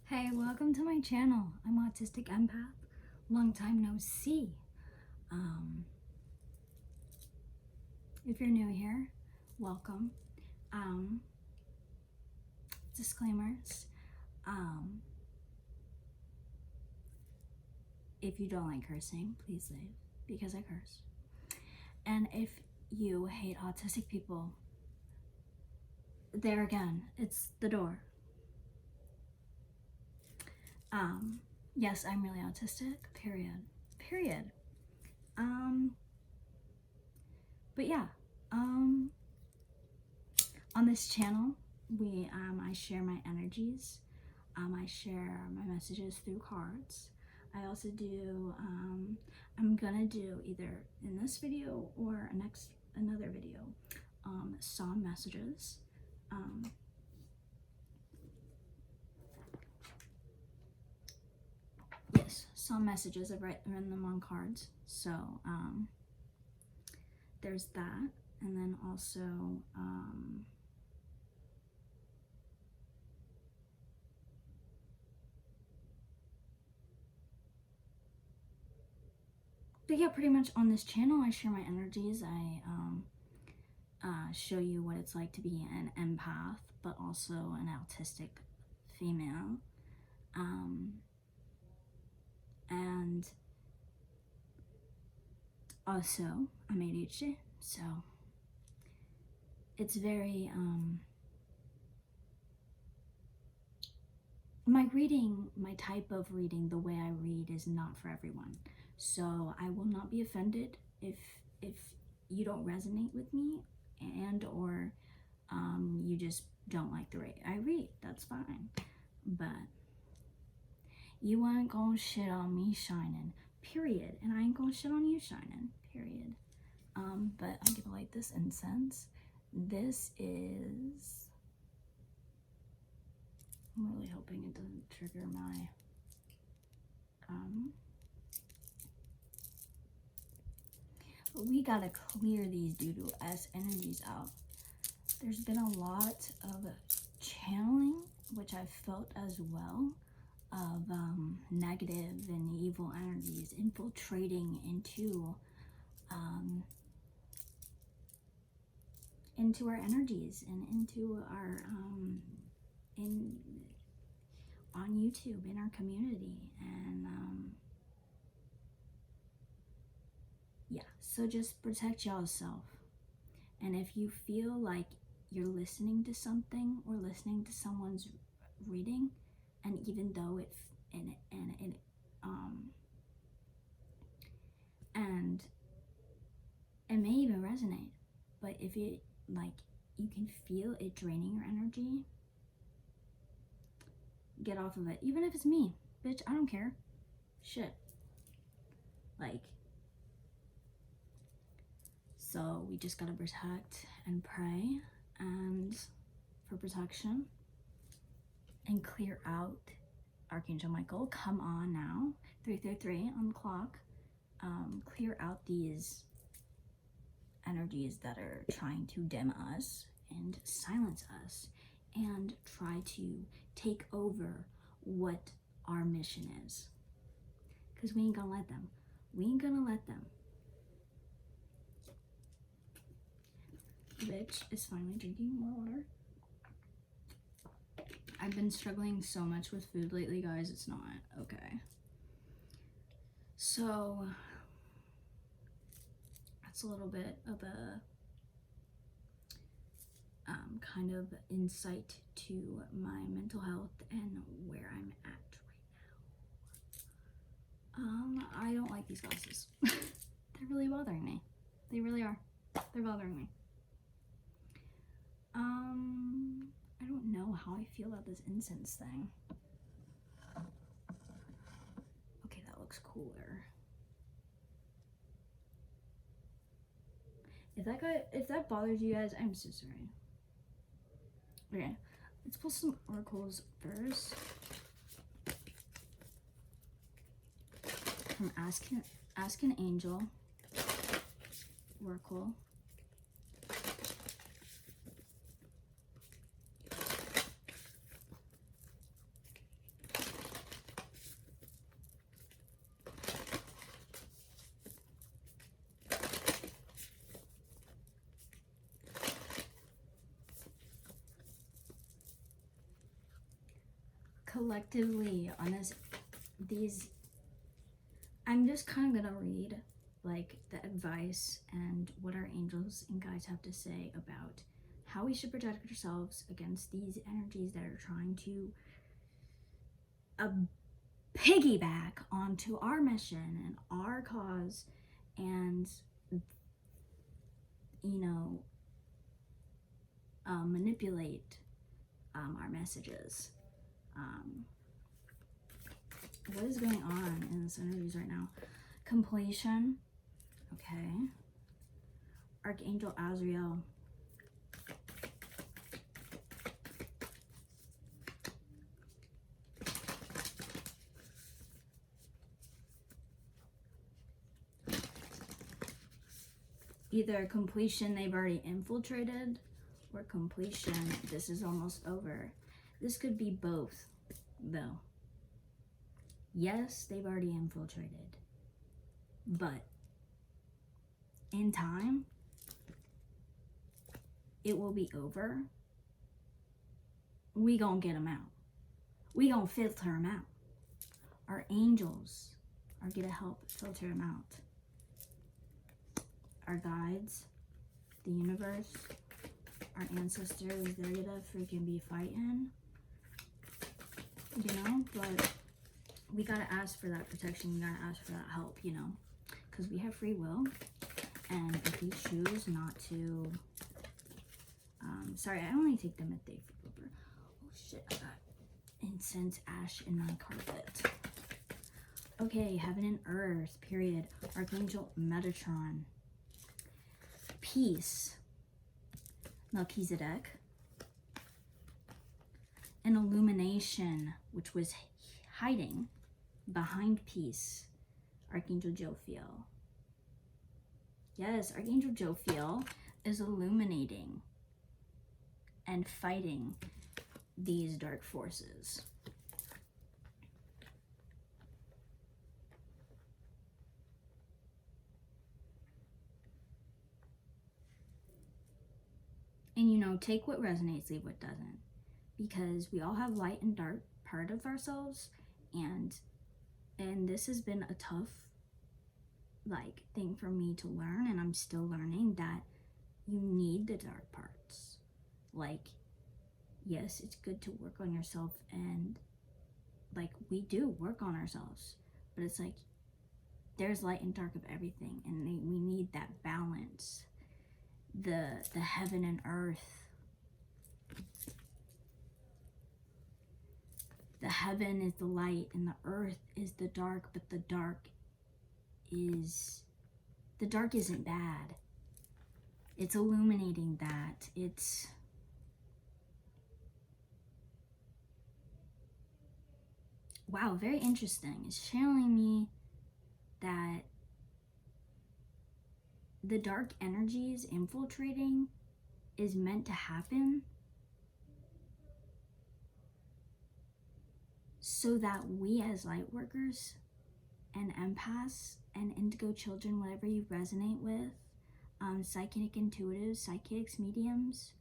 Hey, welcome to my channel. I'm Autistic Empath. Long time no see. If you're new here, welcome. Disclaimers. If you don't like cursing, please leave because I curse. And if you hate autistic people, there again, it's the door. Yes, I'm really autistic, period. But yeah, on this channel, I share my energies. I share my messages through cards. I also do, I'm gonna do either in this video or another video, song messages. Yes, song messages. I've written them on cards. So there's that, and then also but yeah, pretty much on this channel I share my energies. I show you what it's like to be an empath, but also an autistic female, and also I'm ADHD, so it's very my type of reading, the way I read, is not for everyone. So I will not be offended if you don't resonate with me, and or you just don't like the way I read. That's fine. But you ain't gonna shit on me shining, period. And I ain't gonna shit on you shining, period. But I'm gonna light this incense. This is, I'm really hoping it doesn't trigger my but we gotta clear these doodle-ass energies out. There's been a lot of channeling, which I've felt as well, of negative and evil energies infiltrating into our energies and into our on YouTube, in our community. And yeah, so just protect y'allself. And if you feel like you're listening to something or listening to someone's reading, and even though and it may even resonate, but if it, like, you can feel it draining your energy, get off of it. Even if it's me, bitch, I don't care. Shit. Like, so we just gotta protect and pray and for protection and clear out. Archangel Michael, come on now. 333 on the clock. Clear out these energies that are trying to dim us and silence us and try to take over what our mission is. Because we ain't gonna let them. We ain't gonna let them. Bitch is finally drinking more water. I've been struggling so much with food lately, guys. It's not okay. So that's a little bit of a kind of insight to my mental health and where I'm at right now. I don't like these glasses. They're really bothering me. They really are. They're bothering me. I don't know how I feel about this incense thing. Okay, that looks cooler. If that bothers you guys, I'm so sorry. Okay, let's pull some oracles first. From Ask an Angel Oracle. collectively on these, I'm just kind of gonna read like the advice and what our angels and guides have to say about how we should protect ourselves against these energies that are trying to piggyback onto our mission and our cause, and manipulate our messages. What is going on in this energies right now? Completion. Okay. Archangel Azrael. Either completion, they've already infiltrated, or completion, this is almost over. This could be both, though. Yes, they've already infiltrated, but in time, it will be over. We gonna get them out. We gonna filter them out. Our angels are gonna help filter them out. Our guides, the universe, our ancestors, they're gonna freaking be fighting, but we gotta ask for that protection, we gotta ask for that help, because we have free will, and if we choose not to, sorry, I only take them if they flip over. Oh shit, I got incense ash in my carpet. Okay, heaven and earth, period. Archangel Metatron. Peace, Melchizedek. An illumination, which was hiding behind peace, Archangel Jophiel. Yes, Archangel Jophiel is illuminating and fighting these dark forces. And take what resonates, leave what doesn't. Because we all have light and dark part of ourselves, and this has been a tough thing for me to learn, and I'm still learning that you need the dark parts. Yes, it's good to work on yourself, and we do work on ourselves, but it's there's light and dark of everything, and we need that balance. The heaven and earth. The heaven is the light and the earth is the dark, but the dark isn't bad. It's illuminating that. It's wow, very interesting. It's channeling me that the dark energies infiltrating is meant to happen so that we as light workers and empaths and indigo children, whatever you resonate with, psychic intuitives, psychics, mediums,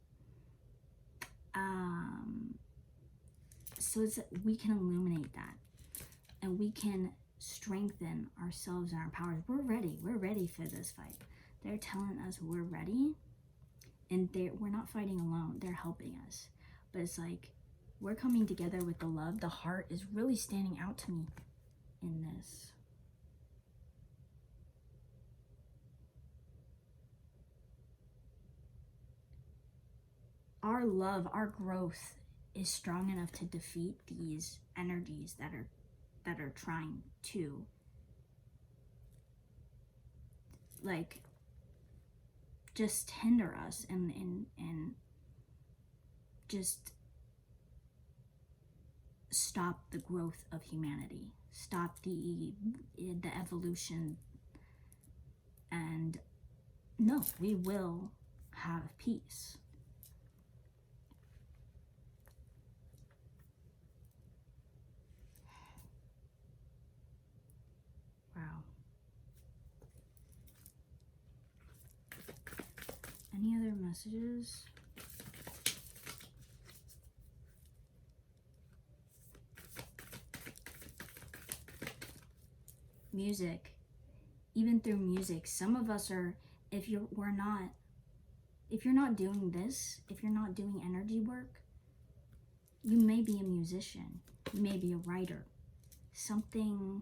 so we can illuminate that and we can strengthen ourselves and our powers. We're ready for this fight. They're telling us we're ready, and we're not fighting alone. They're helping us. But it's we're coming together with the love. The heart is really standing out to me in this. Our love, our growth is strong enough to defeat these energies that are trying to just hinder us and just stop the growth of humanity, stop the evolution, and no, we will have peace. Wow. Any other messages? music, even through music, some of us are, if you're not doing this, if you're not doing energy work, you may be a musician, you may be a writer, something.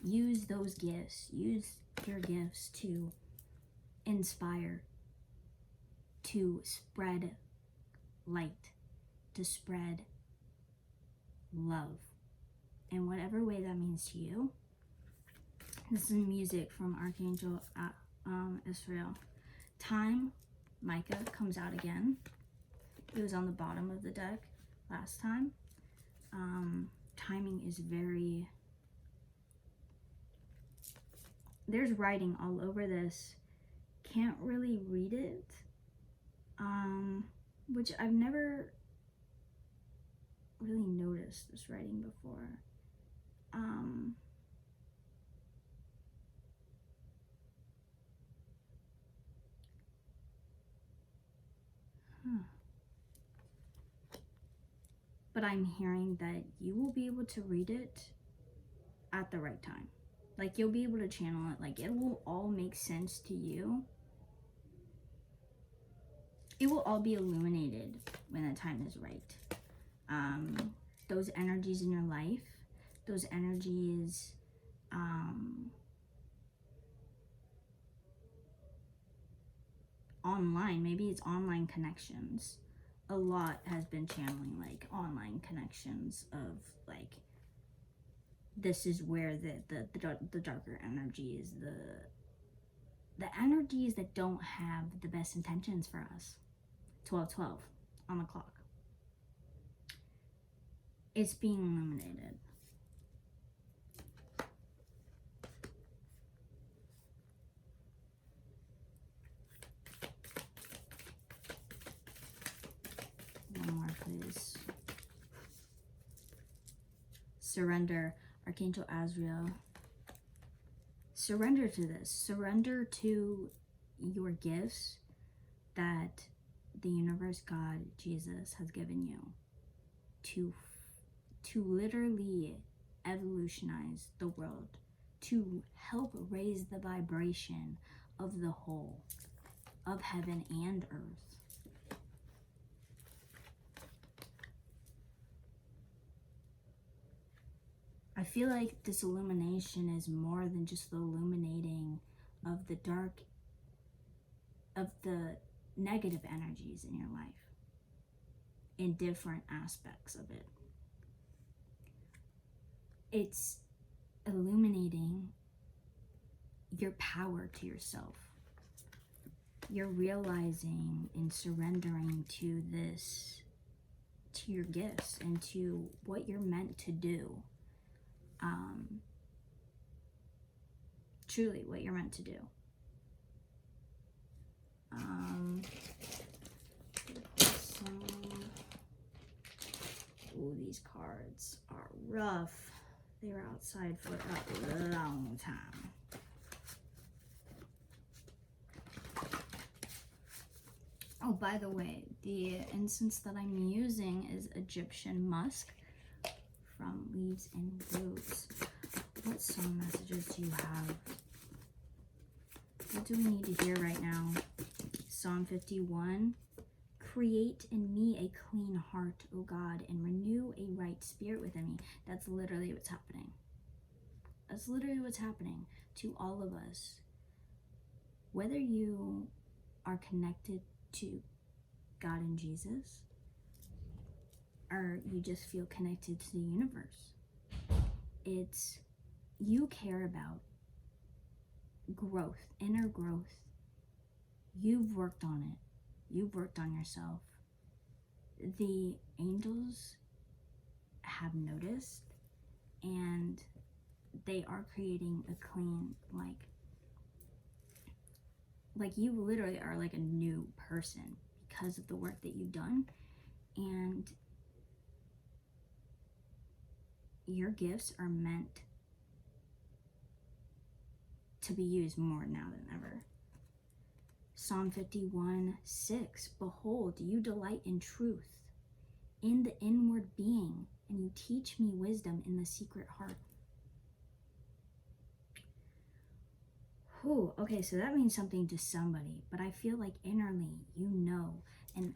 Use those gifts, use your gifts to inspire, to spread light, to spread love, in whatever way that means to you. This is music from Archangel Israel. Time, Micah, comes out again. It was on the bottom of the deck last time. Timing is very... There's writing all over this. Can't really read it. Which I've never really noticed this writing before. But I'm hearing that you will be able to read it at the right time. Like, you'll be able to channel it. Like, it will all make sense to you. It will all be illuminated when the time is right. Those energies in your life, those energies, online, maybe it's online connections. A lot has been channeling, like, online connections of, like, this is where the darker energy is, the energies that don't have the best intentions for us. 12:12 on the clock. It's being illuminated. One more, please. Surrender, Archangel Azrael. Surrender to this. Surrender to your gifts that the universe, God, Jesus has given you to literally evolutionize the world, to help raise the vibration of the whole, of heaven and earth. I feel like this illumination is more than just the illuminating of the dark, of the negative energies in your life, in different aspects of it. It's illuminating your power to yourself. You're realizing and surrendering to this, to your gifts and to what you're meant to do. Truly what you're meant to do. Oh, these cards are rough. They were outside for a long time. Oh, by the way, the incense that I'm using is Egyptian musk from Leaves and Roots. What song messages do you have? What do we need to hear right now? Psalm 51. Create in me a clean heart, O God, and renew a right spirit within me. That's literally what's happening. That's literally what's happening to all of us. Whether you are connected to God and Jesus, or you just feel connected to the universe, it's, you care about growth, inner growth. You've worked on it. You've worked on yourself. The angels have noticed, and they are creating a clean, like you literally are like a new person because of the work that you've done. And your gifts are meant to be used more now than ever. Psalm 51:6. Behold, you delight in truth, in the inward being, and you teach me wisdom in the secret heart. Whew, okay, so that means something to somebody, but I feel like innerly, you know, and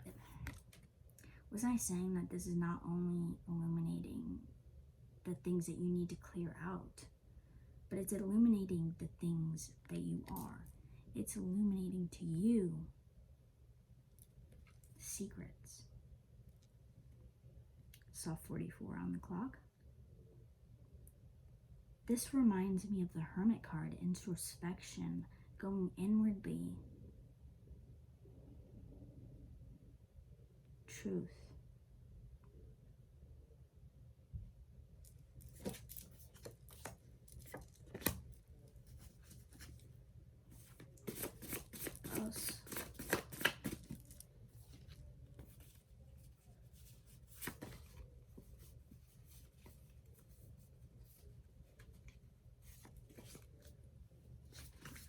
was I saying that this is not only illuminating the things that you need to clear out, but it's illuminating the things that you are. It's illuminating to you secrets. Saw 44 on the clock. This reminds me of the Hermit card, introspection, going inwardly. Truth. Us.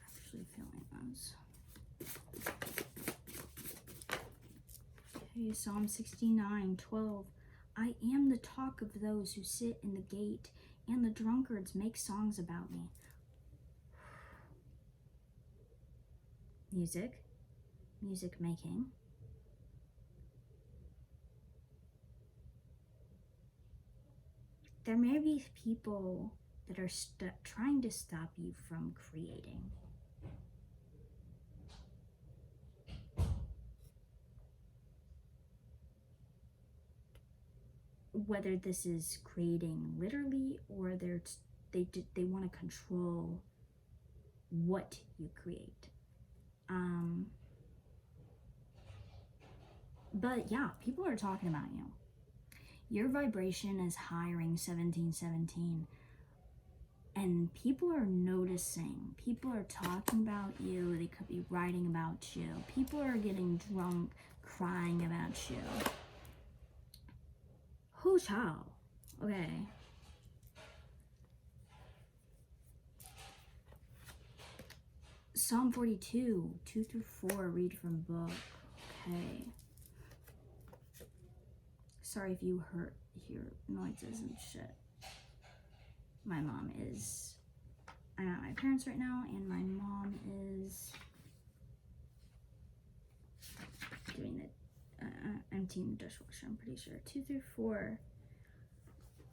Actually feeling us. Okay, Psalm 69:12. I am the talk of those who sit in the gate, and the drunkards make songs about me. Music making. There may be people that are trying to stop you from creating. Whether this is creating literally, or they want to control what you create. But yeah, people are talking about you. Your vibration is hiring 1717, and people are noticing. People are talking about you. They could be writing about you. People are getting drunk, crying about you. Who child? Okay. Psalm 42, 2-4, read from book. Okay. Sorry if you hear noises and shit. My mom is, I'm at my parents right now, and my mom is doing the, emptying the dishwasher, I'm pretty sure. 2-4.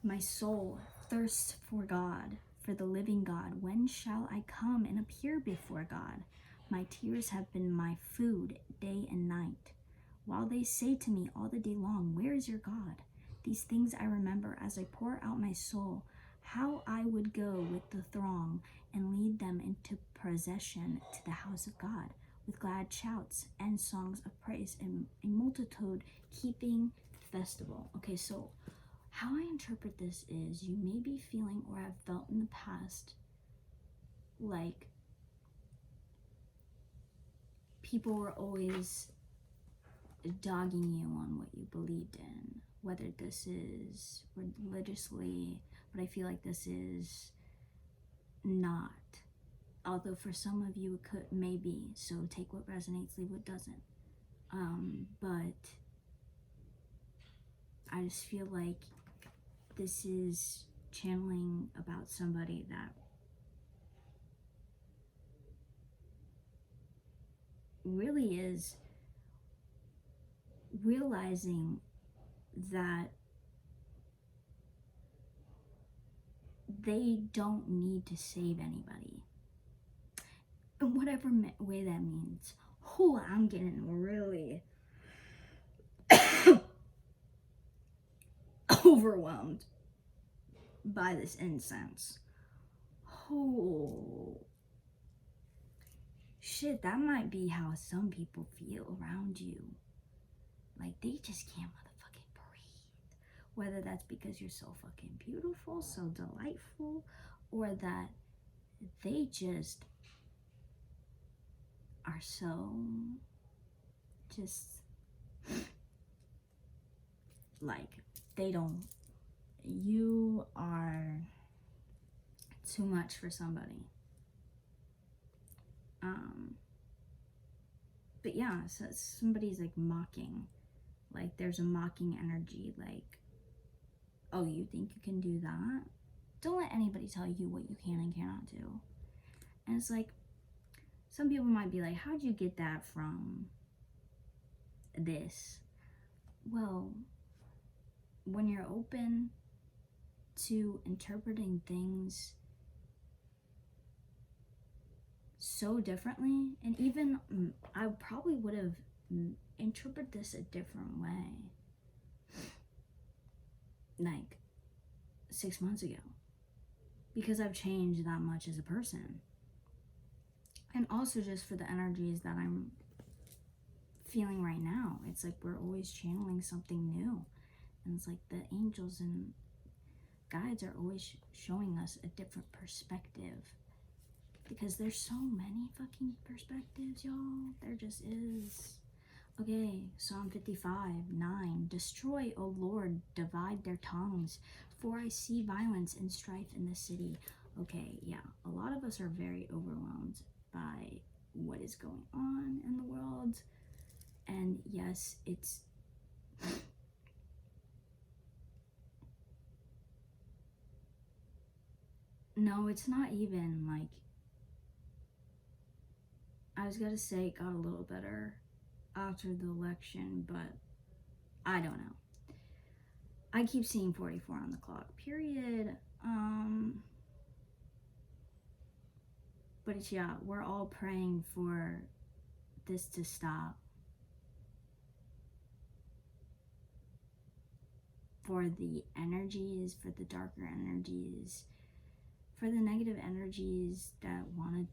My soul thirsts for God, for the living God. When shall I come and appear before God? My tears have been my food day and night, while they say to me all the day long, where is your God? These things I remember as I pour out my soul, how I would go with the throng and lead them into procession to the house of God, with glad shouts and songs of praise, and a multitude keeping festival. Okay, so how I interpret this is you may be feeling, or have felt in the past, like people were always dogging you on what you believed in, whether this is religiously, but I feel like this is not. Although for some of you it could, maybe, so take what resonates, leave what doesn't. But I just feel like this is channeling about somebody that really is realizing that they don't need to save anybody. In whatever way that means. Oh, I'm getting really overwhelmed by this incense. Oh, shit, that might be how some people feel around you. Like, they just can't motherfucking breathe. Whether that's because you're so fucking beautiful, so delightful, or that they just are so just like, they don't, you are too much for somebody. But yeah, so somebody's like mocking, Like there's a mocking energy, like, oh, you think you can do that? Don't let anybody tell you what you can and cannot do. And it's like, some people might be like, how'd you get that from this? Well, when you're open to interpreting things so differently, and even I probably would have interpreted this a different way like 6 months ago, because I've changed that much as a person. And also just for the energies that I'm feeling right now, it's like we're always channeling something new, and it's like the angels and guides are always showing us a different perspective, because there's so many fucking perspectives, y'all. There just is. Okay, Psalm 55:9. Destroy, O Lord, divide their tongues, for I see violence and strife in the city. Okay, yeah, a lot of us are very overwhelmed by what is going on in the world. And yes, it's no, it's not even like, I was gonna say it got a little better after the election, but I don't know. I keep seeing 44 on the clock, period. But it's, yeah, we're all praying for this to stop, for the energies, for the darker energies, for the negative energies that want to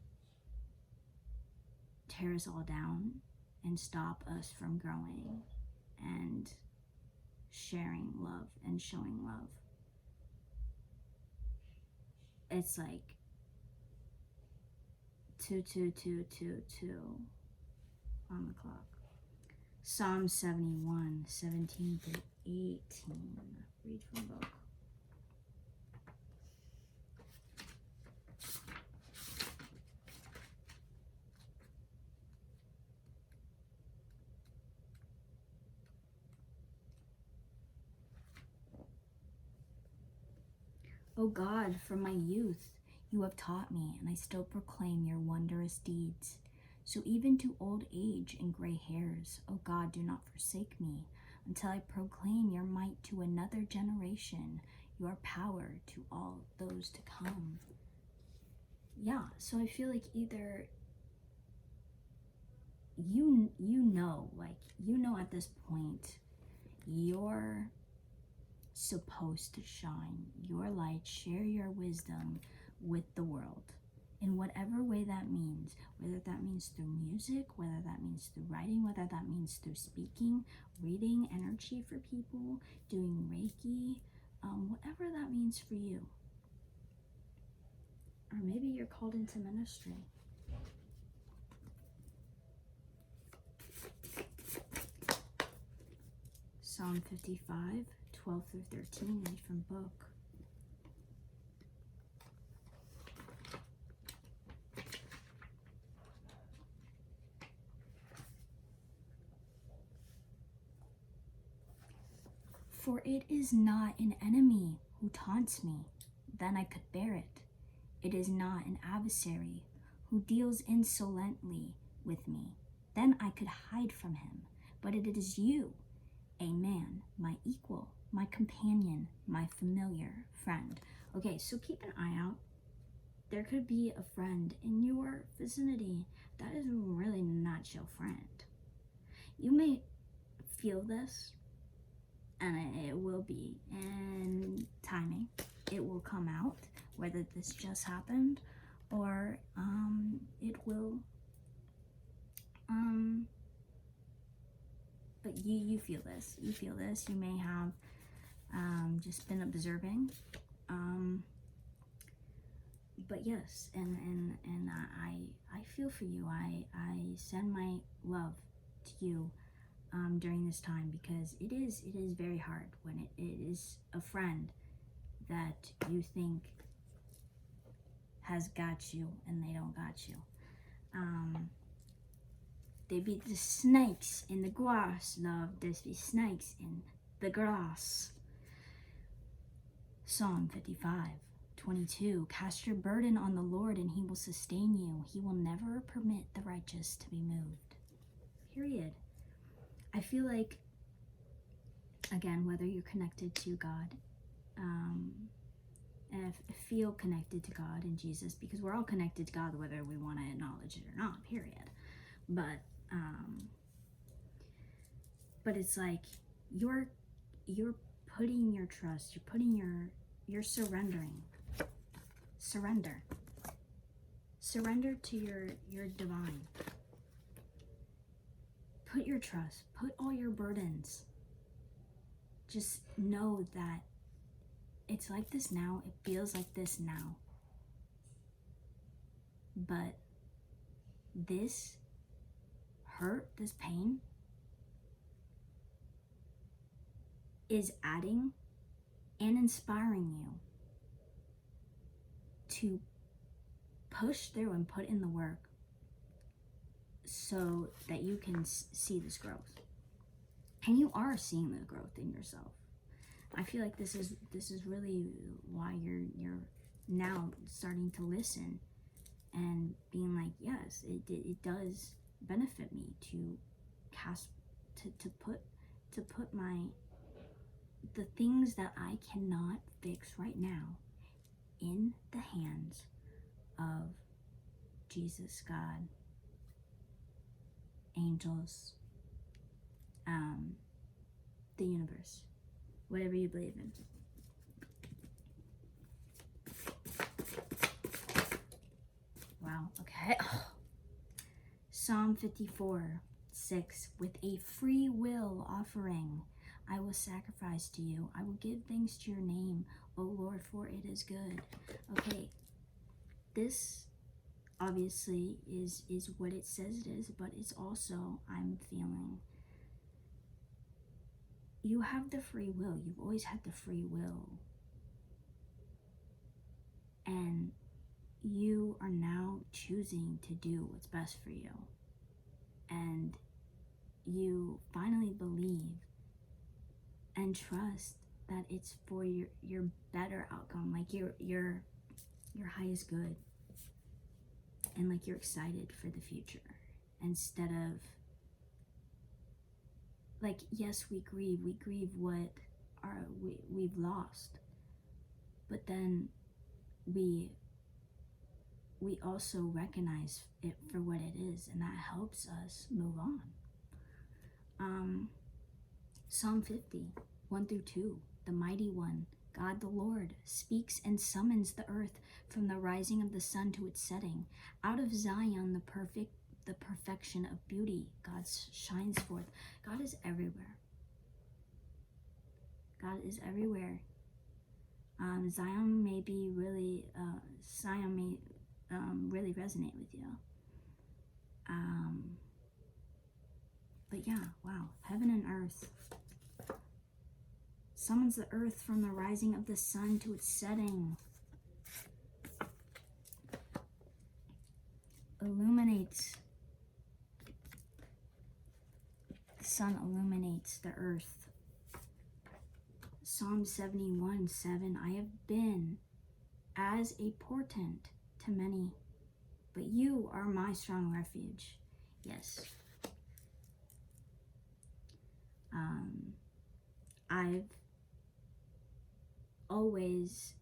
tear us all down and stop us from growing and sharing love and showing love. It's like 2 on the clock. Psalm 71, 17 through 18. Read from book. O God, from my youth you have taught me, and I still proclaim your wondrous deeds. So even to old age and gray hairs, O God, do not forsake me, until I proclaim your might to another generation, your power to all those to come. Yeah, so I feel like either you know, like, you know at this point, you're supposed to shine your light, share your wisdom with the world in whatever way that means, whether that means through music, whether that means through writing, whether that means through speaking, reading energy for people, doing Reiki, whatever that means for you. Or maybe you're called into ministry. Psalm 55, 12 through 13, read from book. For it is not an enemy who taunts me, then I could bear it. It is not an adversary who deals insolently with me, then I could hide from him. But it is you, a man, my equal, my companion, my familiar friend. Okay, so keep an eye out. There could be a friend in your vicinity that is really not your friend. You may feel this, and it will be in timing. It will come out, whether this just happened or it will, but you feel this. You feel this. You may have just been observing. But yes, and I feel for you. I send my love to you during this time, because it is very hard when it is a friend that you think has got you and they don't got you. There be the snakes in the grass, love. There's be snakes in the grass. Psalm 55:22. Cast your burden on the Lord and he will sustain you. He will never permit the righteous to be moved. Period. I feel like, again, whether you're connected to God, and feel connected to God and Jesus, because we're all connected to God whether we want to acknowledge it or not, period. But it's like you're putting your trust, you're surrendering. Surrender to your divine. Put your trust, put all your burdens. Just know that it's like this now, it feels like this now. But this hurt, this pain, is adding and inspiring you to push through and put in the work so that you can see this growth. And you are seeing the growth in yourself. I feel like this is really why you're now starting to listen and being like, yes, it does benefit me to put the things that I cannot fix right now in the hands of Jesus, God, angels, the universe, whatever you believe in. Wow, okay. Psalm 54:6. With a free will offering, I will sacrifice to you. I will give thanks to your name, O Lord, for it is good. Okay, this obviously is what it says it is, but it's also, I'm feeling, you have the free will. You've always had the free will. And you are now choosing to do what's best for you. And you finally believe and trust that it's for your better outcome, like your highest good. And like you're excited for the future. Instead of, like, yes, we grieve what we've lost, but then we also recognize it for what it is, and that helps us move on. Psalm 50:1-2. The mighty one, God the Lord, speaks and summons the earth from the rising of the sun to its setting. Out of Zion, the perfection of beauty, God shines forth. God is everywhere. God is everywhere. Zion may really resonate with you. But yeah, wow, heaven and earth. Summons the earth from the rising of the sun to its setting. Illuminates. The sun illuminates the earth. Psalm 71:7. I have been as a portent to many, but you are my strong refuge. Yes. I've always,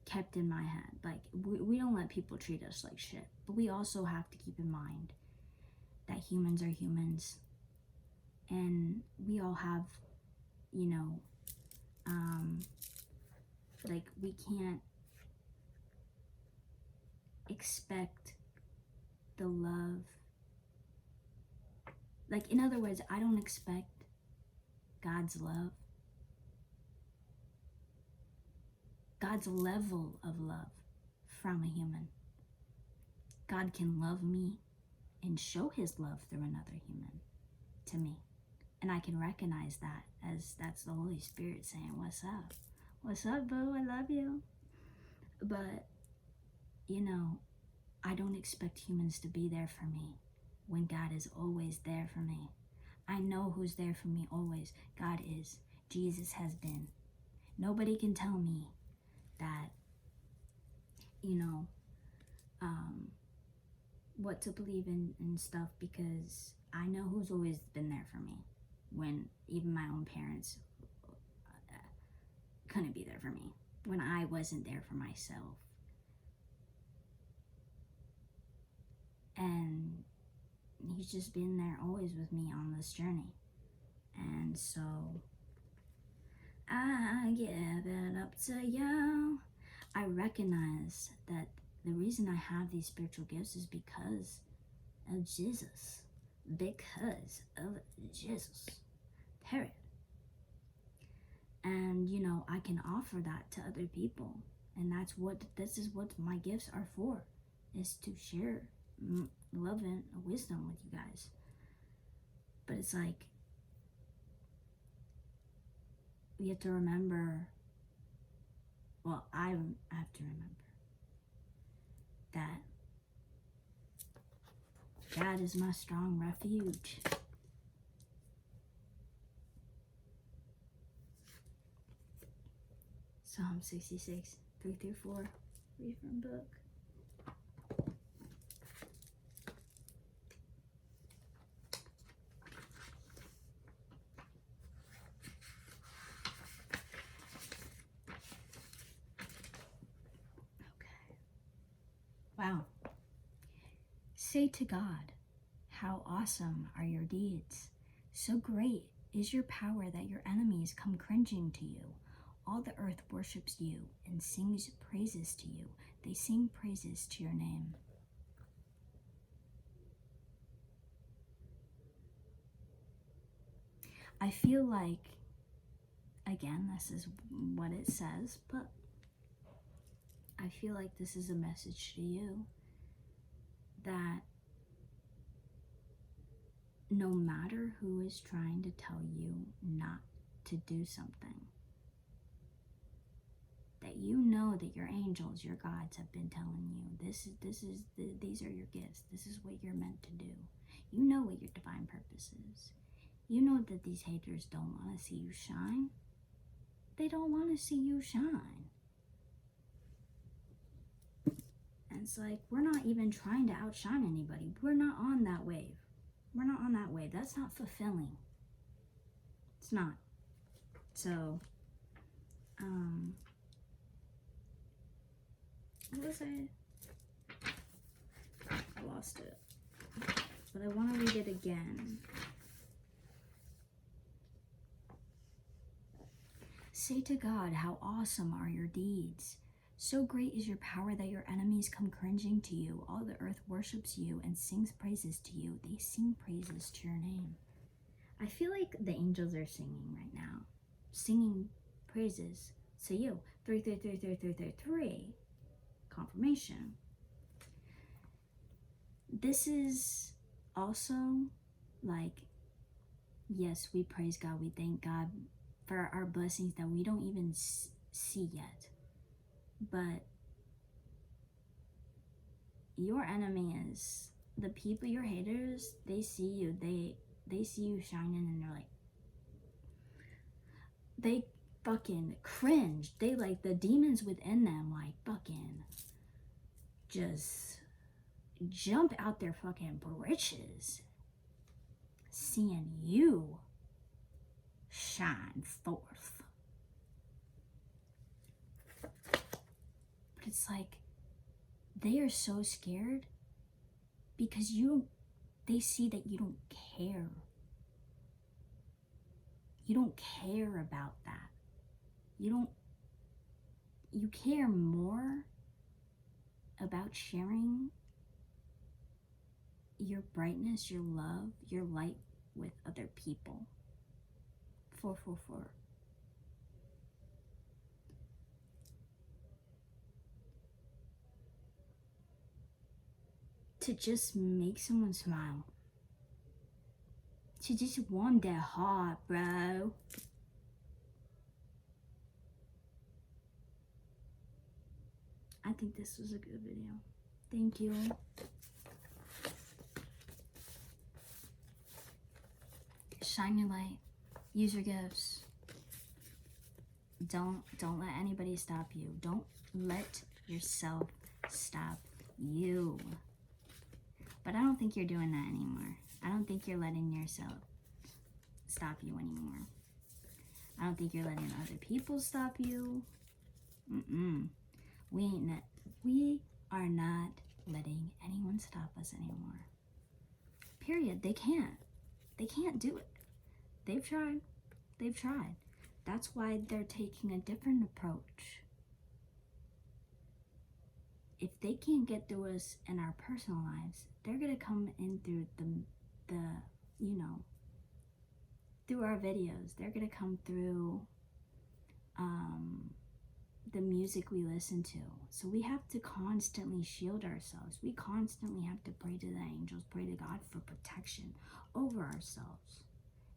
kept in my head, like, we don't let people treat us like shit, but we also have to keep in mind that humans are humans, and we all have, like, we can't expect the love. Like, in other words, I don't expect God's love, God's level of love from a human. God can love me and show his love through another human to me. And I can recognize that as that's the Holy Spirit saying, what's up? What's up, boo? I love you. But, I don't expect humans to be there for me when God is always there for me. I know who's there for me always. God is. Jesus has been. Nobody can tell me that, what to believe in and stuff, because I know who's always been there for me when even my own parents couldn't be there for me, when I wasn't there for myself. And he's just been there always with me on this journey. And so I give it up to you. I recognize that the reason I have these spiritual gifts is because of Jesus. Because of Jesus. Period. And I can offer that to other people. And this is what my gifts are for, is to share love and wisdom with you guys. But it's like, we have to remember, well, I have to remember that God is my strong refuge. Psalm 66, 3-4, read from book. Wow. Say to God, how awesome are your deeds. So great is your power that your enemies come cringing to you. All the earth worships you and sings praises to you. They sing praises to your name. I feel like, again, this is what it says, but I feel like this is a message to you that no matter who is trying to tell you not to do something, that that your angels, your gods have been telling you, these are your gifts. This is what you're meant to do. You know what your divine purpose is. You know that these haters don't want to see you shine. They don't want to see you shine. And it's like, we're not even trying to outshine anybody. We're not on that wave. We're not on that wave. That's not fulfilling. It's not. So, what was I lost it. But I want to read it again. Say to God, how awesome are your deeds. So great is your power that your enemies come cringing to you. All the earth worships you and sings praises to you. They sing praises to your name. I feel like the angels are singing right now. Singing praises to you. 3. Confirmation. This is also like, yes, we praise God. We thank God for our blessings that we don't even see yet. But your enemies, the people, your haters, they see you. They see you shining, and they're like, they fucking cringe. They like, the demons within them like fucking just jump out their fucking britches seeing you shine forth. But it's like, they are so scared because they see that you don't care. You don't care about that. You care more about sharing your brightness, your love, your light with other people. 444. To just make someone smile. To just warm their heart, bro. I think this was a good video. Thank you. Shine your light. Use your gifts. Don't let anybody stop you. Don't let yourself stop you. But I don't think you're doing that anymore. I don't think you're letting yourself stop you anymore. I don't think you're letting other people stop you. We are not letting anyone stop us anymore. Period. They can't do it. They've tried. That's why they're taking a different approach. If they can't get through us in our personal lives, they're gonna come in through the through our videos. They're gonna come through the music we listen to. So we have to constantly shield ourselves. We constantly have to pray to the angels, pray to God for protection over ourselves,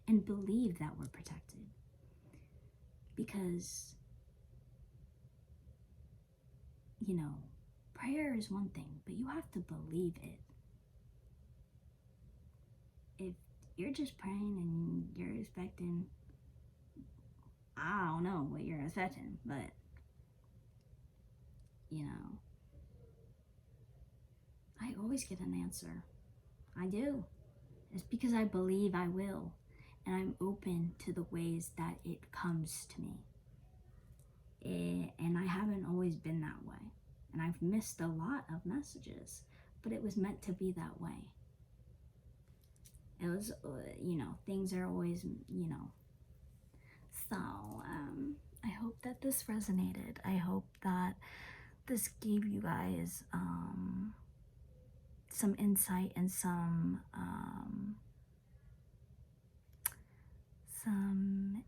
and believe that we're protected. Because, prayer is one thing, but you have to believe it. If you're just praying and you're expecting, I don't know what you're expecting, but, I always get an answer. I do. It's because I believe I will, and I'm open to the ways that it comes to me. And I haven't always been that way. And I've missed a lot of messages, but it was meant to be that way. It was, things are always, So, I hope that this resonated. I hope that this gave you guys some insight and some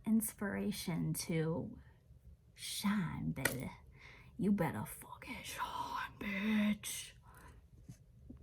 inspiration to shine, baby. You better fucking shine, bitch.